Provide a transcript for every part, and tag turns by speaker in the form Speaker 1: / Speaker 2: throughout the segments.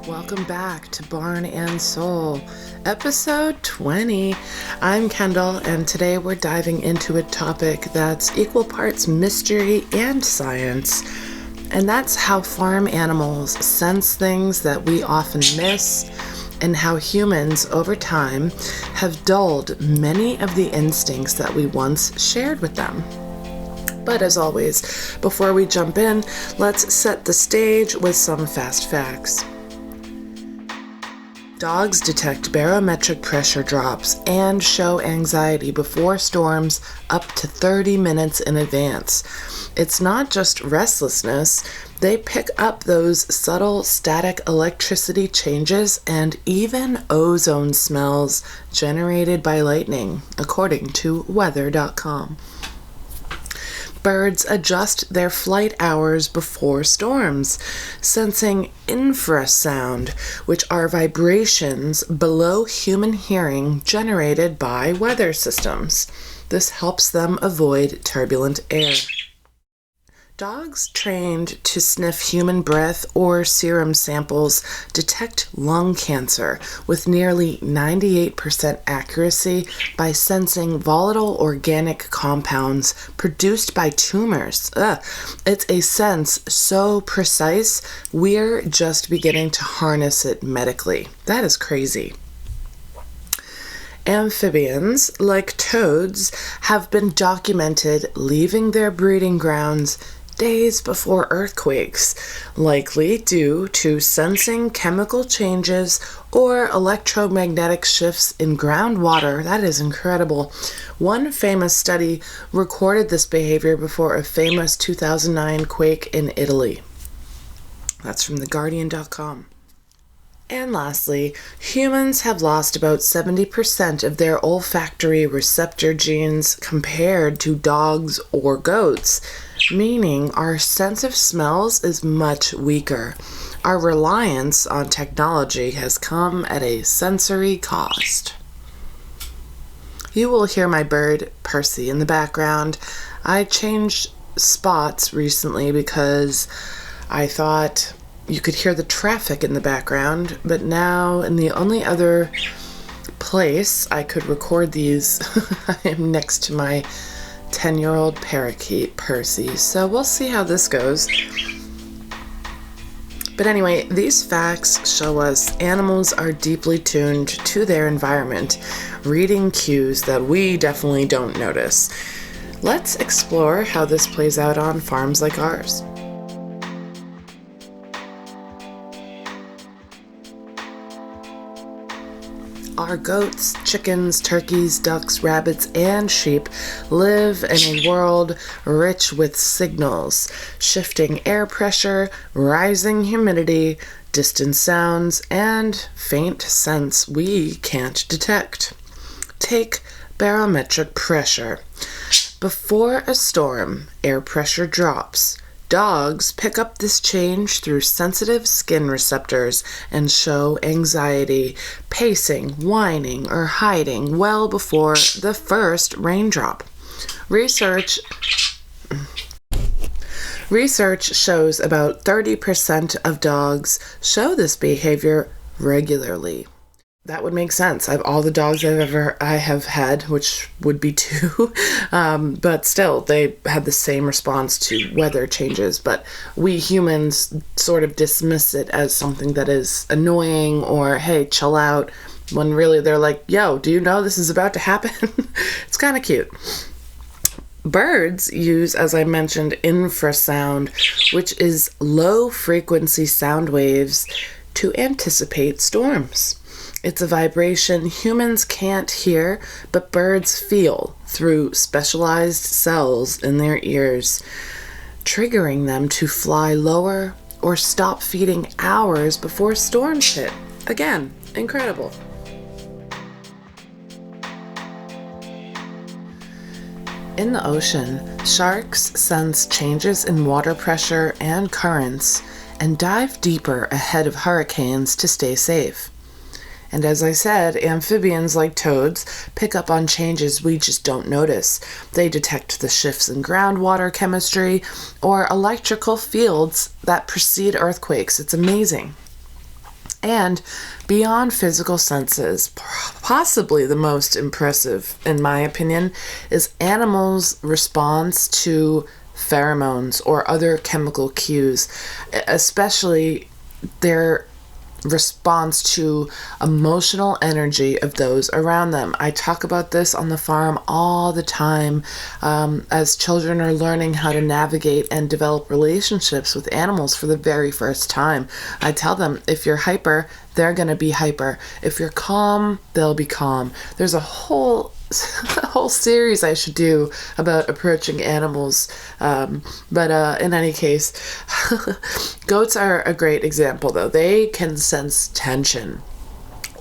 Speaker 1: Welcome back to Barn and Soul, episode 20. I'm Kendall, and today we're diving into a topic that's equal parts mystery and science, and that's how farm animals sense things that we often miss, and how humans, over time, have dulled many of the instincts that we once shared with them. But as always, before we jump in, let's set the stage with some fast facts. Dogs detect barometric pressure drops and show anxiety before storms up to 30 minutes in advance. It's not just restlessness, they pick up those subtle static electricity changes and even ozone smells generated by lightning, according to weather.com. Birds adjust their flight hours before storms, sensing infrasound, which are vibrations below human hearing generated by weather systems. This helps them avoid turbulent air. Dogs trained to sniff human breath or serum samples detect lung cancer with nearly 98% accuracy by sensing volatile organic compounds produced by tumors. It's a sense so precise, we're just beginning to harness it medically. That is crazy. Amphibians, like toads, have been documented leaving their breeding grounds days before earthquakes, likely due to sensing chemical changes or electromagnetic shifts in groundwater. That is incredible. One famous study recorded this behavior before a famous 2009 quake in Italy. That's from theguardian.com. And lastly, humans have lost about 70% of their olfactory receptor genes compared to dogs or goats, meaning our sense of smells is much weaker. Our reliance on technology has come at a sensory cost. You will hear my bird, Percy, in the background. I changed spots recently because I thought you could hear the traffic in the background, but now in the only other place I could record these, I am next to my 10-year-old parakeet, Percy. So we'll see how this goes. But anyway, these facts show us animals are deeply tuned to their environment, reading cues that we definitely don't notice. Let's explore how this plays out on farms like ours. Our goats, chickens, turkeys, ducks, rabbits, and sheep live in a world rich with signals, shifting air pressure, rising humidity, distant sounds, and faint scents we can't detect. Take barometric pressure. Before a storm, air pressure drops. Dogs pick up this change through sensitive skin receptors and show anxiety, pacing, whining, or hiding well before the first raindrop. Research shows about 30% of dogs show this behavior regularly. That would make sense. All the dogs I have had, which would be 2, but still, they had the same response to weather changes. But we humans sort of dismiss it as something that is annoying or, hey, chill out, when really they're like, yo, do you know this is about to happen? It's kind of cute. Birds use, as I mentioned, infrasound, which is low-frequency sound waves, to anticipate storms. It's a vibration humans can't hear, but birds feel through specialized cells in their ears, triggering them to fly lower or stop feeding hours before storms hit. Again, incredible. In the ocean, sharks sense changes in water pressure and currents and dive deeper ahead of hurricanes to stay safe. And as I said, amphibians like toads pick up on changes we just don't notice. They detect the shifts in groundwater chemistry or electrical fields that precede earthquakes. It's amazing. And beyond physical senses, possibly the most impressive, in my opinion, is animals' response to pheromones or other chemical cues, especially their response to emotional energy of those around them. I talk about this on the farm all the time as children are learning how to navigate and develop relationships with animals for the very first time. I tell them, if you're hyper, they're going to be hyper. If you're calm, they'll be calm. There's a whole series I should do about approaching animals. But in any case, goats are a great example, though. They can sense tension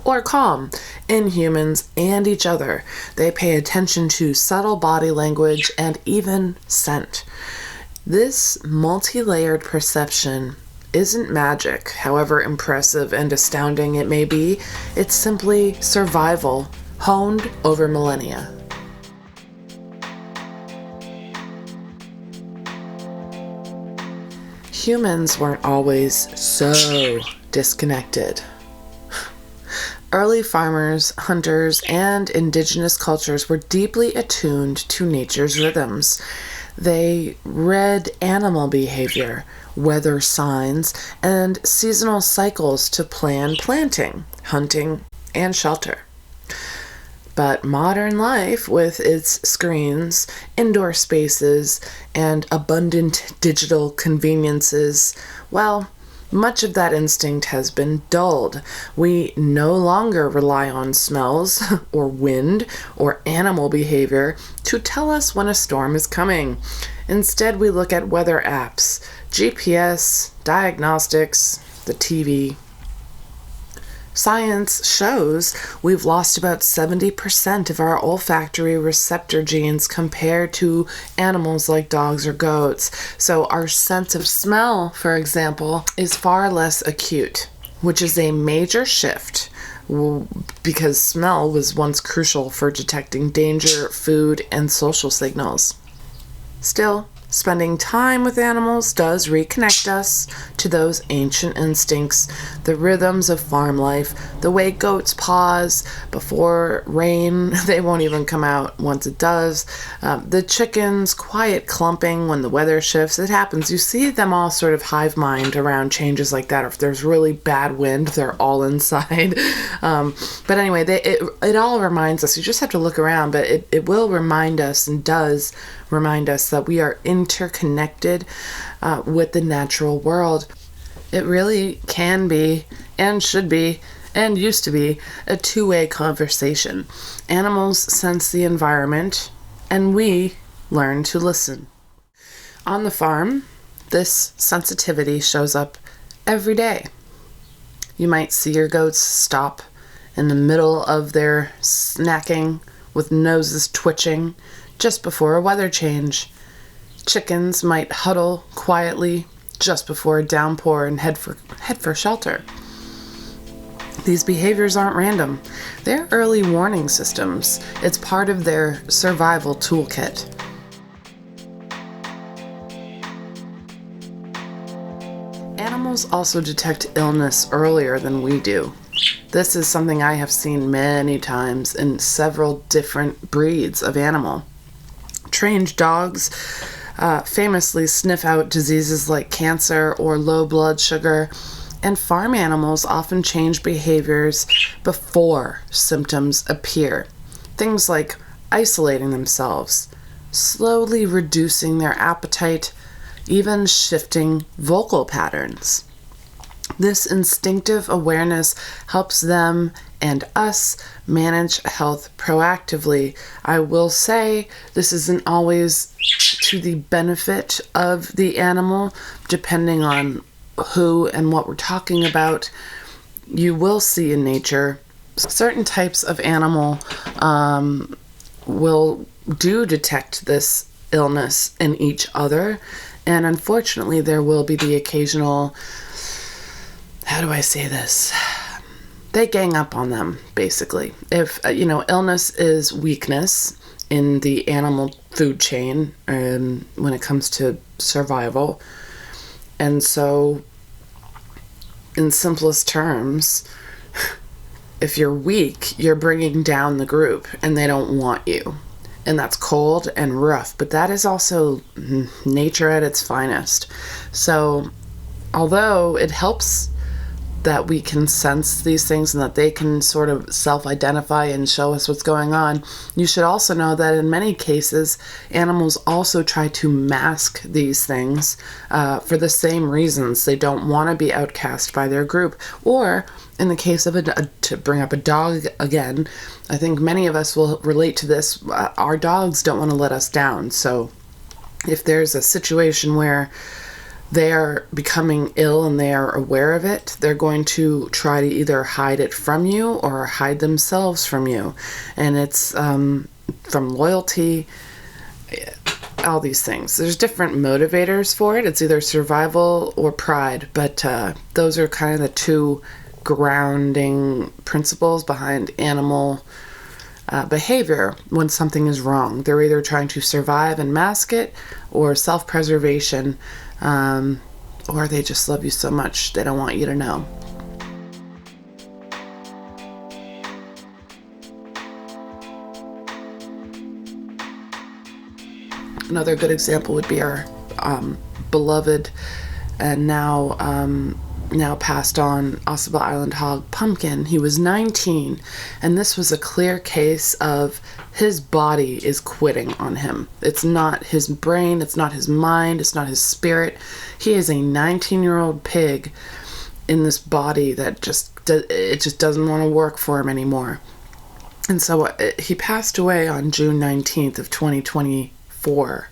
Speaker 1: or calm in humans and each other. They pay attention to subtle body language and even scent. This multi-layered perception isn't magic, however impressive and astounding it may be. It's simply survival honed over millennia. Humans weren't always so disconnected. Early farmers, hunters, and indigenous cultures were deeply attuned to nature's rhythms. They read animal behavior, weather signs, and seasonal cycles to plan planting, hunting, and shelter. But modern life, with its screens, indoor spaces, and abundant digital conveniences, well, much of that instinct has been dulled. We no longer rely on smells or wind or animal behavior to tell us when a storm is coming. Instead, we look at weather apps, GPS, diagnostics, the TV. Science shows we've lost about 70% of our olfactory receptor genes compared to animals like dogs or goats. So our sense of smell, for example, is far less acute, which is a major shift because smell was once crucial for detecting danger, food, and social signals. Still, spending time with animals does reconnect us to those ancient instincts, the rhythms of farm life, the way goats pause before rain. They won't even come out once it does. The chickens' quiet clumping when the weather shifts. It happens. You see them all sort of hive mind around changes like that. Or if there's really bad wind, they're all inside. But anyway, it all reminds us. You just have to look around, but it will remind us and does remind us that we are interconnected with the natural world. It really can be and should be and used to be a two-way conversation. Animals sense the environment and we learn to listen. On the farm, this sensitivity shows up every day. You might see your goats stop in the middle of their snacking with noses twitching just before a weather change. Chickens might huddle quietly just before a downpour and head for shelter. These behaviors aren't random. They're early warning systems. It's part of their survival toolkit. Animals also detect illness earlier than we do. This is something I have seen many times in several different breeds of animal. Trained dogs famously sniff out diseases like cancer or low blood sugar, and farm animals often change behaviors before symptoms appear. Things like isolating themselves, slowly reducing their appetite, even shifting vocal patterns. This instinctive awareness helps them and us manage health proactively. I will say this isn't always to the benefit of the animal, depending on who and what we're talking about. You will see in nature certain types of animal will detect this illness in each other, and unfortunately there will be the occasional, how do I say this? They gang up on them, basically. If, illness is weakness in the animal food chain when it comes to survival. And so in simplest terms, if you're weak, you're bringing down the group and they don't want you. And that's cold and rough, but that is also nature at its finest. So although it helps that we can sense these things and that they can sort of self-identify and show us what's going on, you should also know that in many cases, animals also try to mask these things for the same reasons. They don't want to be outcast by their group. Or in the case of to bring up a dog again, I think many of us will relate to this. Our dogs don't want to let us down. So if there's a situation where they are becoming ill and they are aware of it, they're going to try to either hide it from you or hide themselves from you. And it's from loyalty, all these things. There's different motivators for it. It's either survival or pride, but those are kind of the two grounding principles behind animal behavior when something is wrong. They're either trying to survive and mask it, or self-preservation, or they just love you so much they don't want you to know. Another good example would be our beloved and now passed on Ossabaw Island hog Pumpkin. He was 19, and this was a clear case of his body is quitting on him. It's not his brain, it's not his mind, it's not his spirit. He is a 19-year-old pig in this body that just doesn't want to work for him anymore. And so he passed away on June 19th of 2024.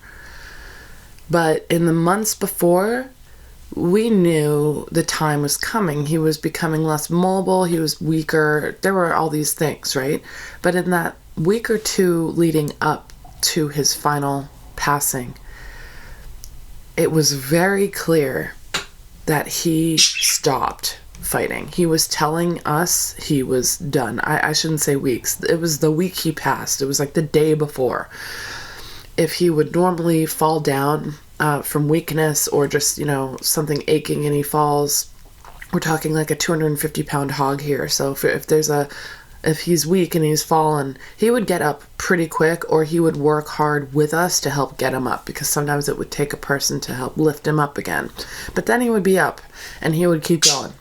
Speaker 1: But in the months before, we knew the time was coming. He was becoming less mobile. He was weaker. There were all these things, right? But in that week or two leading up to his final passing, it was very clear that he stopped fighting. He was telling us he was done. I shouldn't say weeks. It was the week he passed. It was like the day before. If he would normally fall down from weakness or just, something aching and he falls, we're talking like a 250-pound hog here. So if he's weak and he's fallen, he would get up pretty quick, or he would work hard with us to help get him up, because sometimes it would take a person to help lift him up again. But then he would be up and he would keep going.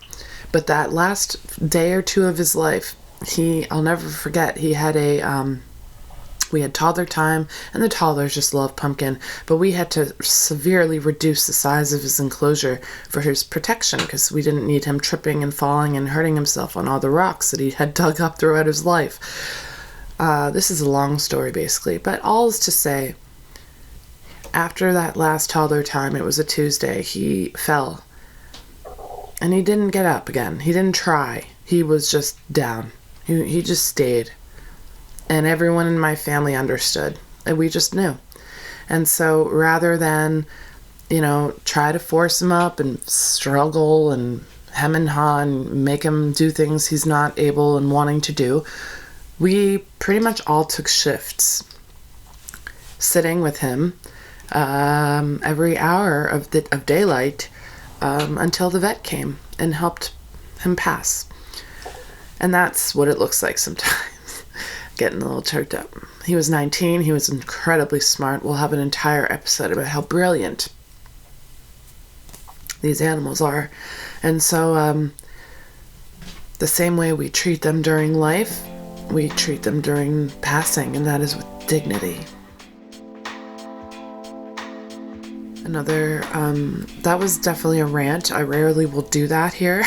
Speaker 1: But that last day or two of his life, I'll never forget, he had we had toddler time, and the toddlers just love Pumpkin, but we had to severely reduce the size of his enclosure for his protection, because we didn't need him tripping and falling and hurting himself on all the rocks that he had dug up throughout his life. This is a long story, basically, but all is to say, after that last toddler time, it was a Tuesday, he fell, and he didn't get up again. He didn't try. He was just down. He just stayed. And everyone in my family understood, and we just knew. And so rather than, try to force him up and struggle and hem and haw and make him do things he's not able and wanting to do, we pretty much all took shifts sitting with him every hour of daylight until the vet came and helped him pass. And that's what it looks like sometimes. Getting a little choked up. He was 19. He was incredibly smart. We'll have an entire episode about how brilliant these animals are. And so the same way we treat them during life, we treat them during passing, and that is with dignity. Another, that was definitely a rant. I rarely will do that here,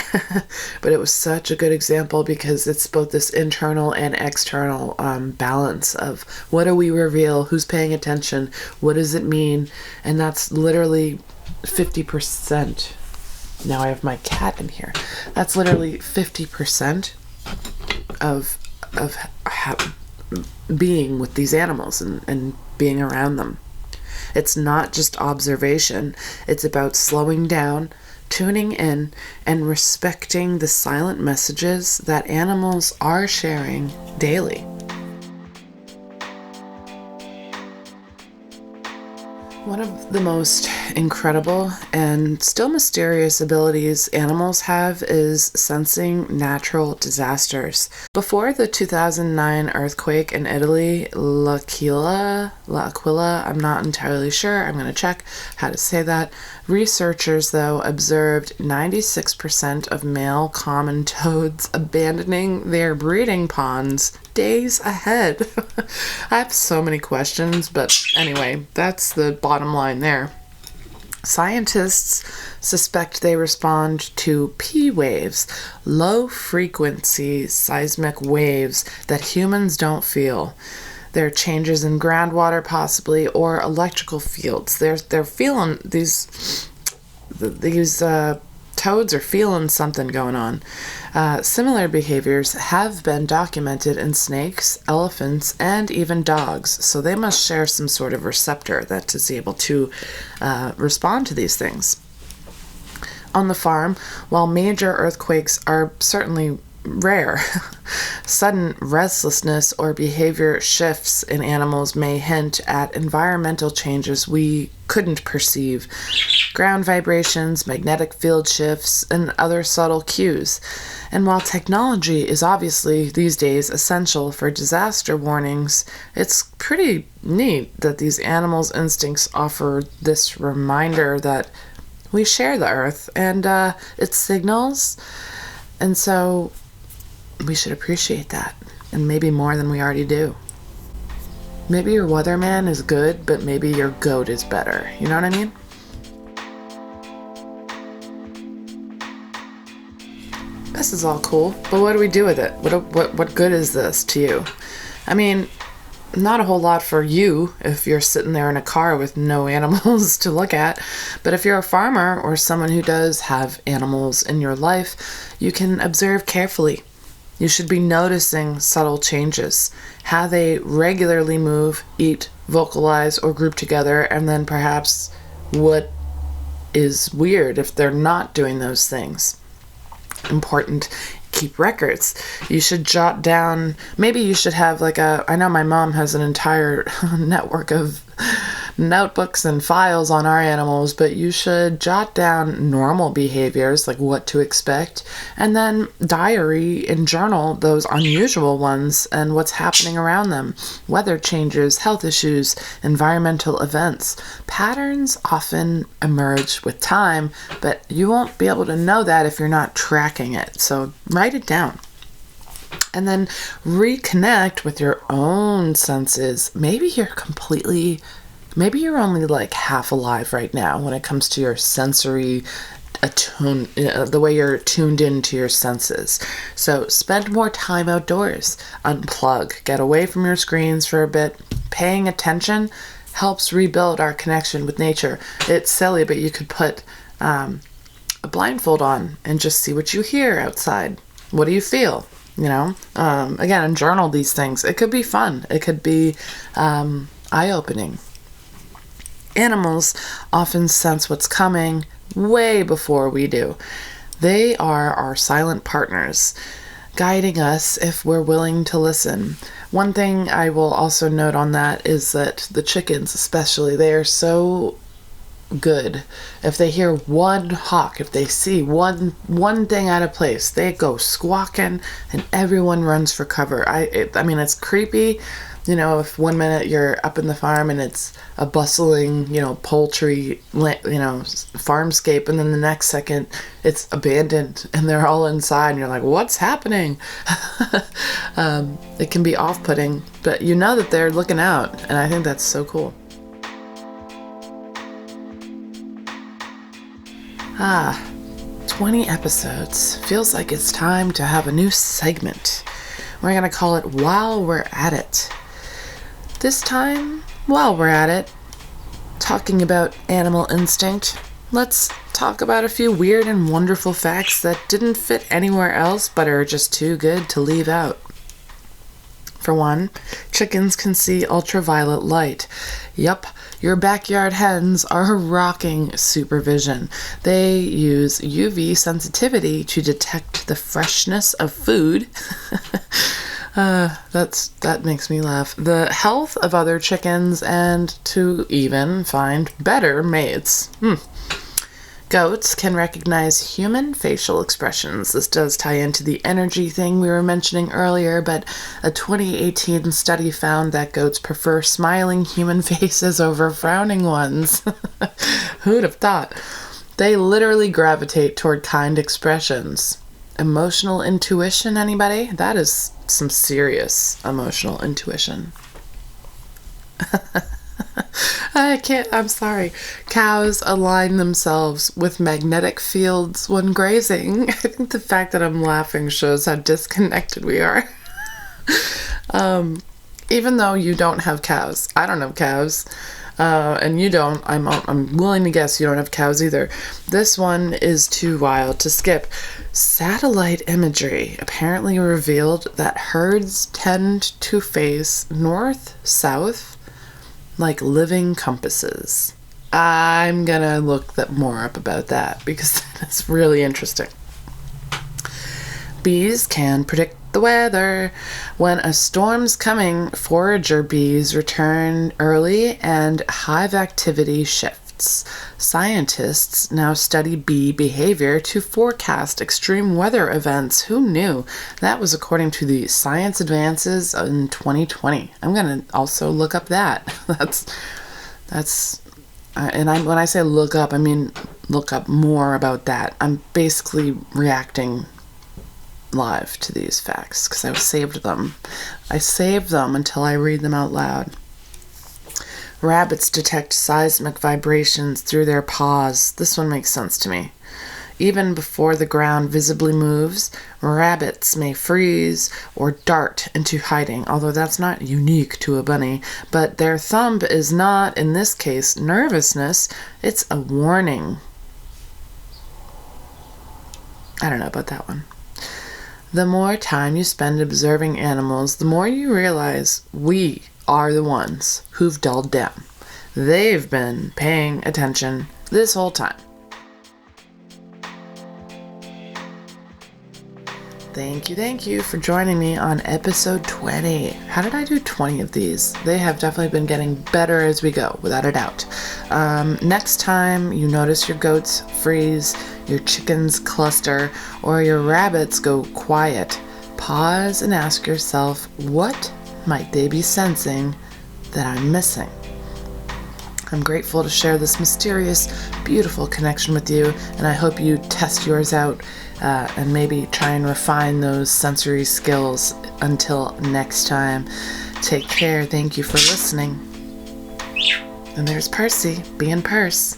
Speaker 1: but it was such a good example because it's both this internal and external balance of what do we reveal, who's paying attention, what does it mean, and that's literally 50%. Now I have my cat in here. That's literally 50% of being with these animals and being around them. It's not just observation. It's about slowing down, tuning in, and respecting the silent messages that animals are sharing daily. One of the most incredible and still mysterious abilities animals have is sensing natural disasters. Before the 2009 earthquake in Italy, L'Aquila, I'm not entirely sure, I'm going to check how to say that. Researchers, though, observed 96% of male common toads abandoning their breeding ponds days ahead. I have so many questions, but anyway, that's the bottom line there. Scientists suspect they respond to P waves, low-frequency seismic waves that humans don't feel. They're changes in groundwater, possibly, or electrical fields. They're feeling these toads are feeling something going on. Similar behaviors have been documented in snakes, elephants, and even dogs, so they must share some sort of receptor that is able to respond to these things. On the farm, while major earthquakes are certainly rare, sudden restlessness or behavior shifts in animals may hint at environmental changes we couldn't perceive. Ground vibrations, magnetic field shifts, and other subtle cues. And while technology is obviously these days essential for disaster warnings, it's pretty neat that these animals' instincts offer this reminder that we share the earth and its signals, and so we should appreciate that, and maybe more than we already do. Maybe your weatherman is good, but maybe your goat is better. You know what I mean? This is all cool, but what do we do with it? What good is this to you? I mean, not a whole lot for you if you're sitting there in a car with no animals to look at, but if you're a farmer or someone who does have animals in your life, you can observe carefully. You should be noticing subtle changes, how they regularly move, eat, vocalize, or group together, and then perhaps what is weird if they're not doing those things. Important, keep records. You should jot down, maybe you should have I know my mom has an entire network of notebooks and files on our animals, but you should jot down normal behaviors, like what to expect, and then diary and journal those unusual ones and what's happening around them. Weather changes, health issues, environmental events. Patterns often emerge with time, but you won't be able to know that if you're not tracking it. So write it down. And then reconnect with your own senses. Maybe you're only like half alive right now when it comes to your sensory the way you're tuned into your senses. So spend more time outdoors, unplug, get away from your screens for a bit. Paying attention helps rebuild our connection with nature. It's silly, but you could put a blindfold on and just see what you hear outside. What do you feel? Again, and journal these things. It could be fun. It could be eye-opening. Animals often sense what's coming way before we do. They are our silent partners, guiding us if we're willing to listen. One thing I will also note on that is that the chickens especially, they are so good. If they hear one hawk, if they see one thing out of place, they go squawking and everyone runs for cover. I mean, it's creepy. If 1 minute you're up in the farm and it's a bustling, poultry, farmscape, and then the next second it's abandoned and they're all inside and you're like, what's happening? It can be off-putting, but you know that they're looking out, and I think that's so cool. 20 episodes. Feels like it's time to have a new segment. We're going to call it While We're At It. This time, while we're at it, talking about animal instinct, let's talk about a few weird and wonderful facts that didn't fit anywhere else but are just too good to leave out. For one, chickens can see ultraviolet light. Yup, your backyard hens are rocking supervision. They use UV sensitivity to detect the freshness of food. That makes me laugh. The health of other chickens and to even find better mates. Goats can recognize human facial expressions. This does tie into the energy thing we were mentioning earlier, but a 2018 study found that goats prefer smiling human faces over frowning ones. Who'd have thought? They literally gravitate toward kind expressions. Emotional intuition, anybody? That is some serious emotional intuition. I'm sorry. Cows align themselves with magnetic fields when grazing. I think the fact that I'm laughing shows how disconnected we are. Even though you don't have cows, I don't have cows, and you don't, I'm willing to guess you don't have cows either. This one is too wild to skip. Satellite imagery apparently revealed that herds tend to face north-south like living compasses. I'm gonna look more up about that because that's really interesting. Bees can predict the weather. When a storm's coming, forager bees return early and hive activity shifts. Scientists now study bee behavior to forecast extreme weather events. Who knew? That was according to the Science Advances in 2020. I'm going to also look up that. When I say look up, I mean look up more about that. I'm basically reacting live to these facts because I saved them. I saved them until I read them out loud. Rabbits detect seismic vibrations through their paws. This one makes sense to me. Even before the ground visibly moves, rabbits may freeze or dart into hiding, although that's not unique to a bunny. But their thumb is not, in this case, nervousness. It's a warning. I don't know about that one. The more time you spend observing animals, the more you realize we are the ones who've dulled down. They've been paying attention this whole time. Thank you for joining me on episode 20. How did I do 20 of these? They have definitely been getting better as we go, without a doubt. Next time you notice your goats freeze, your chickens cluster, or your rabbits go quiet, pause and ask yourself, what might they be sensing that I'm missing? I'm grateful to share this mysterious, beautiful connection with you, and I hope you test yours out and maybe try and refine those sensory skills. Until next time, take care. Thank you for listening. And there's Percy being Perse.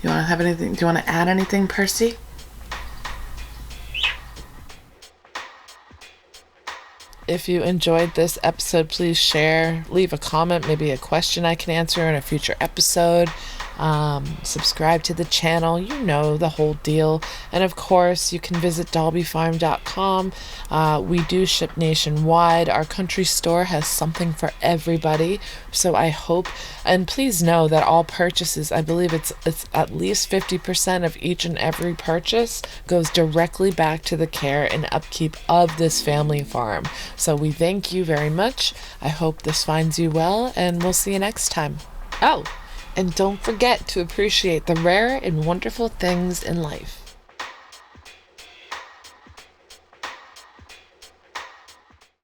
Speaker 1: You want to have anything? Do you want to add anything, Percy? If you enjoyed this episode, please share, leave a comment, maybe a question I can answer in a future episode. Subscribe to the channel, you know the whole deal. And of course, you can visit dalbyfarm.com. We do ship nationwide. Our country store has something for everybody. So I hope, and please know that all purchases, I believe it's at least 50% of each and every purchase goes directly back to the care and upkeep of this family farm. So we thank you very much. I hope this finds you well, and we'll see you next time. Oh, and don't forget to appreciate the rare and wonderful things in life.